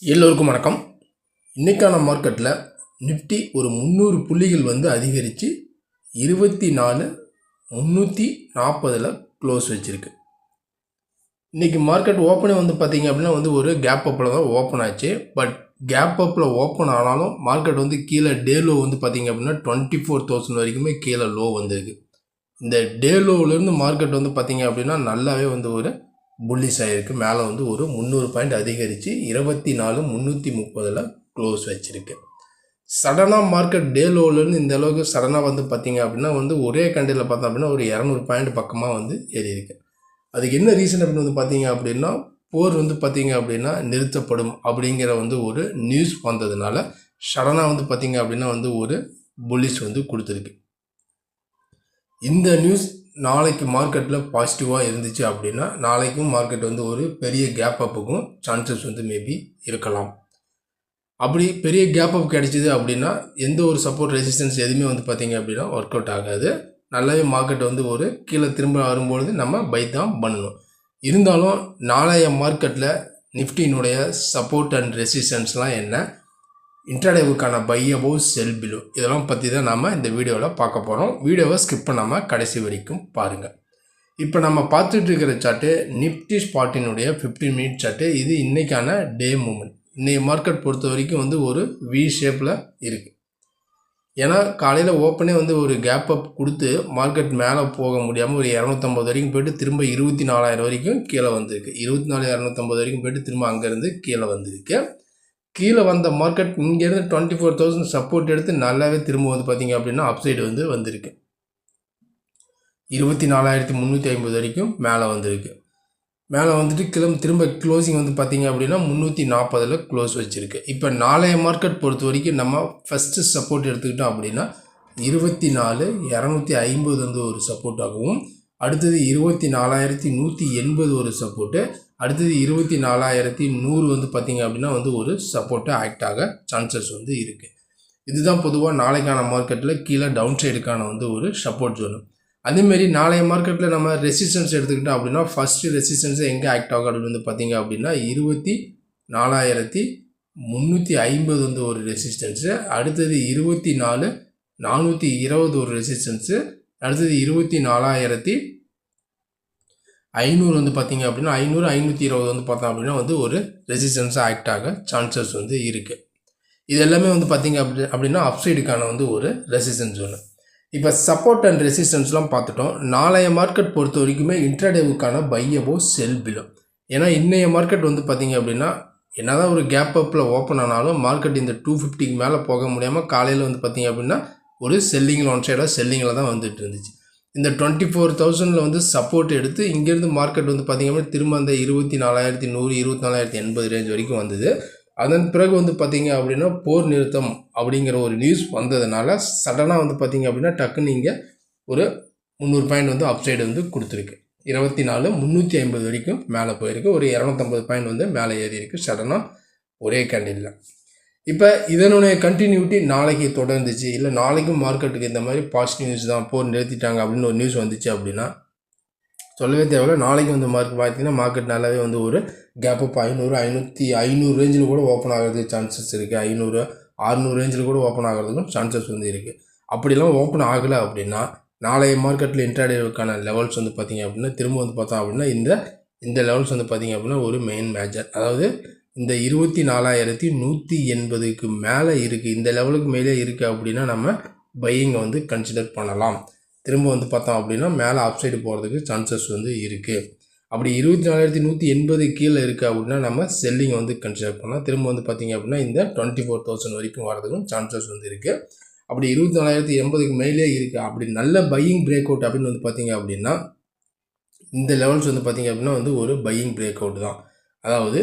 எல்லோருக்கும் வணக்கம். இன்றைக்கான மார்க்கெட்டில் நிஃப்டி ஒரு 300 புள்ளிகள் அதிகரித்து 24,340 க்ளோஸ் வச்சுருக்கு. இன்றைக்கி மார்க்கெட் ஓப்பனே பார்த்திங்க அப்படின்னா ஒரு கேப் அப்பில் தான் ஓப்பன் ஆச்சு. பட் கேப் அப்பில் ஓப்பன் ஆனாலும் மார்க்கெட் கீழே டே லோ பார்த்திங்க அப்படின்னா 24,000 வரைக்குமே கீழே லோ வந்திருக்கு. இந்த டே லோவிலேருந்து மார்க்கெட் பார்த்திங்க அப்படின்னா நல்லாவே ஒரு புல்லிஷ் ஆகிருக்கு. மேலே ஒரு 300 பாயிண்ட் அதிகரித்து 24,330 க்ளோஸ் வச்சுருக்கு. சடனாக மார்க்கெட் டே லோவிலேருந்து இந்த அளவுக்கு சடனாக பார்த்திங்க அப்படின்னா ஒரே கண்டியில் பார்த்தோம் அப்படின்னா ஒரு 200 பாயிண்ட் பக்கமாக ஏறி இருக்கு. அதுக்கு என்ன ரீசன் அப்படின்னு பார்த்திங்க அப்படின்னா போர் பார்த்திங்க அப்படின்னா நிறுத்தப்படும் அப்படிங்கிற ஒரு நியூஸ் வந்ததுனால சடனாக பார்த்திங்க அப்படின்னா ஒரு புல்லிஷ் கொடுத்துருக்கு. இந்த நியூஸ் நாளைக்கு மார்க்கெட்டில் பாசிட்டிவாக இருந்துச்சு அப்படின்னா நாளைக்கும் மார்க்கெட் ஒரு பெரிய கேப் அப்புக்கும் சான்சஸ் மேபி இருக்கலாம். அப்படி பெரிய கேப் அப் கிடைச்சிது அப்படின்னா எந்த ஒரு சப்போர்ட் ரெசிஸ்டன்ஸ் எதுவுமே பார்த்திங்க அப்படின்னா ஒர்க் அவுட் ஆகாது. நல்லாவே மார்க்கெட் ஒரு கீழே திரும்ப வரும்பொழுது நம்ம பை தான் பண்ணணும். இருந்தாலும் நாளைய மார்க்கெட்டில் நிஃப்டியினுடைய சப்போர்ட் அண்ட் ரெசிஸ்டன்ஸ்லாம் என்ன, இன்ட்ராடேவுக்கான பை அபோவ் செல் பிலோ இதெல்லாம் பற்றி தான் நாம் இந்த வீடியோவில் பார்க்க போகிறோம். வீடியோவை ஸ்கிப் பண்ணாமல் கடைசி வரைக்கும் பாருங்கள். இப்போ நம்ம பார்த்துட்டு இருக்கிற சார்ட்டு நிஃப்டி ஸ்பாட்டினுடைய 15 மினிட் சார்ட்டு. இது இன்றைக்கான டே மூமெண்ட். இன்றைக்கி மார்க்கெட் பொறுத்த வரைக்கும் ஒரு வி ஷேப்பில் இருக்குது. ஏன்னா காலையில் ஓப்பனே ஒரு கேப் அப் கொடுத்து மார்க்கெட் மேலே போக முடியாமல் ஒரு 250 வரைக்கும் போய்ட்டு திரும்ப 24,000 வரைக்கும் கீழே வந்திருக்கு. 24,250 வரைக்கும் போய்ட்டு திரும்ப அங்கேருந்து கீழே வந்திருக்கு. கீழே வந்த மார்க்கெட் இங்கேருந்து 24,000 சப்போர்ட் எடுத்து நல்லாவே திரும்ப பார்த்திங்க அப்படின்னா அப்சைடு வந்திருக்கு. 24,350 வரைக்கும் மேலே வந்திருக்கு. மேலே வந்துட்டு திரும்ப க்ளோசிங் பார்த்திங்க அப்படின்னா 340 க்ளோஸ் வச்சுருக்கு. இப்போ நாளைய மார்க்கெட் பொறுத்த வரைக்கும் நம்ம ஃபஸ்ட்டு சப்போர்ட் எடுத்துக்கிட்டோம் அப்படின்னா 24,250 ஒரு சப்போர்ட்டாகவும், அடுத்தது 24,180 ஒரு சப்போர்ட்டு, அடுத்தது 24,100 பார்த்திங்க அப்படின்னா ஒரு சப்போர்ட்டை ஆக்ட் ஆக சான்சஸ் இருக்குது. இதுதான் பொதுவாக நாளைக்கான மார்க்கெட்டில் கீழே டவுன் சைடுக்கான ஒரு சப்போர்ட் ஜோனு. அதேமாரி நாளைய மார்க்கெட்டில் நம்ம ரெசிஸ்டன்ஸ் எடுத்துக்கிட்டோம் அப்படின்னா ஃபஸ்ட்டு ரெசிஸ்டன்ஸை எங்கே ஆக்ட் ஆகும் அப்படின்னு பார்த்திங்க அப்படின்னா 24,350 ஒரு ரெசிஸ்டன்ஸு, அடுத்தது 24,420 ஒரு ரெசிஸ்டன்ஸு, அடுத்தது 24,500 பார்த்திங்க அப்படின்னா 500, 520 பார்த்தோம் அப்படின்னா ஒரு ரெசிஸ்டன்ஸாக ஆக்ட் ஆக சான்சஸ் இருக்குது. இது எல்லாமே பார்த்திங்க அப்படின்னா அப்சைடுக்கான ஒரு ரெசிஸ்டன்ஸ் ஒன்று. இப்போ சப்போர்ட் அண்ட் ரெசிஸ்டன்ஸ்லாம் பார்த்துட்டோம். நாளைய மார்க்கெட் பொறுத்த வரைக்குமே இன்ட்ராடேவுக்கான பை அபோவ் செல் பிலோ. ஏன்னா இன்றைய மார்க்கெட் பார்த்திங்க அப்படின்னா என்னதான் ஒரு கேப் அப்பில் ஓப்பன் ஆனாலும் மார்க்கெட் இந்த 250க்கு மேலே போக முடியாமல் காலையில் பார்த்திங்க அப்படின்னா ஒரு செல்லிங்கில் ஒன் சைடாக செல்லிங்கில் தான் வந்துட்டு இருந்துச்சு. இந்த 24,000 சப்போர்ட் எடுத்து இங்கேருந்து மார்க்கெட் பார்த்திங்க அப்படின்னா திரும்ப அந்த 24,100, 24,080 ரேஞ்ச் வரைக்கும் வந்தது. அதன் பிறகு பார்த்திங்க அப்படின்னா போர் நிறுத்தம் அப்படிங்கிற ஒரு நியூஸ் வந்ததுனால சடனாக பார்த்திங்க அப்படின்னா டக்குன்னு இங்கே ஒரு 300 பாயிண்ட் அப்சைடு கொடுத்துருக்கு. 24,350 வரைக்கும் மேலே போயிருக்கு. ஒரு 250 பாயிண்ட் மேலே ஏறி இருக்குது சடனாக ஒரே கேண்டில். இப்போ இதனுடைய கண்டினியூட்டி நாளைக்கு தொடர்ந்துச்சு, இல்லை நாளைக்கும் மார்க்கெட்டுக்கு இந்த மாதிரி பாசிட்டிவ் நியூஸ் தான் போர் நிறுத்திட்டாங்க அப்படின்னு ஒரு நியூஸ் வந்துச்சு அப்படின்னா சொல்லவே தேவையில்ல. நாளைக்கு பார்த்தீங்கன்னா மார்க்கெட் நல்லாவே ஒரு கேப் அப் 500 ரேஞ்சில் கூட ஓப்பன் ஆகிறதுக்கு சான்சஸ் இருக்குது. 500, 600 ரேஞ்சில் கூட ஓப்பன் ஆகிறதுக்கும் சான்சஸ் இருக்குது. அப்படிலாம் ஓப்பன் ஆகலை அப்படின்னா நாளைய மார்க்கெட்டில் இன்ட்ராடேவுக்கான லெவல்ஸ் பார்த்திங்க அப்படின்னா திரும்ப பார்த்தோம் அப்படின்னா இந்த லெவல்ஸ் பார்த்திங்க அப்படின்னா ஒரு மெயின் மேஜர், அதாவது இந்த 24,180க்கு மேலே இருக்குது, இந்த லெவலுக்கு மேலே இருக்குது அப்படின்னா நம்ம பையிங்கை கன்சிடர் பண்ணலாம். திரும்ப பார்த்தோம் அப்படின்னா மேலே அப்சைடு போகிறதுக்கு சான்சஸ் இருக்குது. அப்படி 24,180 கீழே இருக்குது அப்படின்னா நம்ம செல்லிங்கை கன்சிடர் பண்ணலாம். திரும்ப பார்த்திங்க அப்படின்னா இந்த 24,000 வரைக்கும் வரதுக்கும் சான்சஸ் இருக்குது. அப்படி 24,080க்கு மேலே இருக்குது, அப்படி நல்ல பையிங் பிரேக் அவுட் அப்படின்னு பார்த்திங்க அப்படின்னா இந்த லெவல்ஸ் பார்த்திங்க அப்படின்னா ஒரு பையிங் பிரேக் அவுட் தான். அதாவது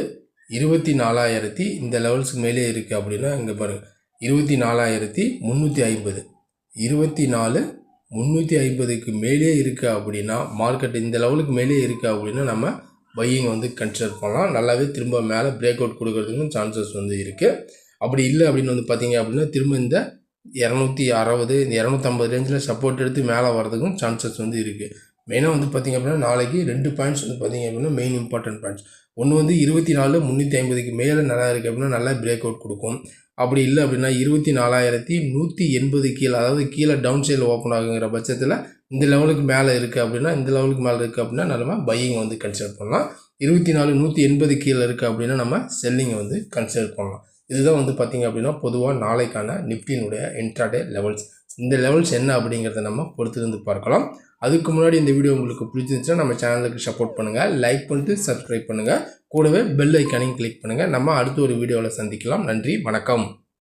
24,000 இந்த லெவல்ஸுக்கு மேலே இருக்குது அப்படின்னா இங்கே பாருங்கள் 24,350, 24,350க்கு மேலே இருக்குது அப்படின்னா மார்க்கெட் இந்த லெவலுக்கு மேலே இருக்குது அப்படின்னா நம்ம பையிங் கன்சிடர் பண்ணலாம். நல்லாவே திரும்ப மேலே பிரேக் அவுட் கொடுக்கறதுக்கும் சான்சஸ் இருக்குது. அப்படி இல்லை அப்படின்னு பார்த்திங்க அப்படின்னா திரும்ப இந்த 260, இந்த 250 ரேஞ்சில் சப்போர்ட் எடுத்து மேலே வர்றதுக்கும் சான்சஸ் இருக்குது. மெயினாக வந்து பார்த்திங்க அப்படின்னா நாளைக்கு 2 பாயிண்ட்ஸ் வந்து பார்த்திங்க அப்படின்னா மெயின் இம்பார்ட்டன்ட் பாயிண்ட்ஸ். ஒன்று வந்து 24,350க்கு மேலே நல்லா இருக்குது அப்படின்னா நல்லா பிரேக் அவுட் கொடுக்கும். அப்படி இல்லை அப்படின்னா 24,180 கீழே, அதாவது கீழே டவுன் சைடில் ஓப்பன் ஆகுங்கிற பட்சத்தில் இந்த லெவலுக்கு மேலே இருக்குது அப்படின்னா நம்ம பையிங் வந்து கன்சிடர் பண்ணலாம். 24,180 கீழே இருக்குது அப்படின்னா நம்ம செல்லிங்கை வந்து கன்சிடர் பண்ணலாம். இதுதான் வந்து பார்த்திங்க அப்படின்னா பொதுவாக நாளைக்கான நிஃப்டியினுடைய இன்ட்ராடே லெவல்ஸ். இந்த லெவல்ஸ் என்ன அப்படிங்கிறத நம்ம பொறுத்திருந்து பார்க்கலாம். அதுக்கு முன்னாடி இந்த வீடியோ உங்களுக்கு பிடிச்சிருந்துச்சுன்னா நம்ம சேனலுக்கு சப்போர்ட் பண்ணுங்கள், லைக் பண்ணிட்டு சப்ஸ்கிரைப் பண்ணுங்கள், கூடவே பெல் ஐக்கானையும் கிளிக் பண்ணுங்கள். நம்ம அடுத்த ஒரு வீடியோவில் சந்திக்கலாம். நன்றி, வணக்கம்.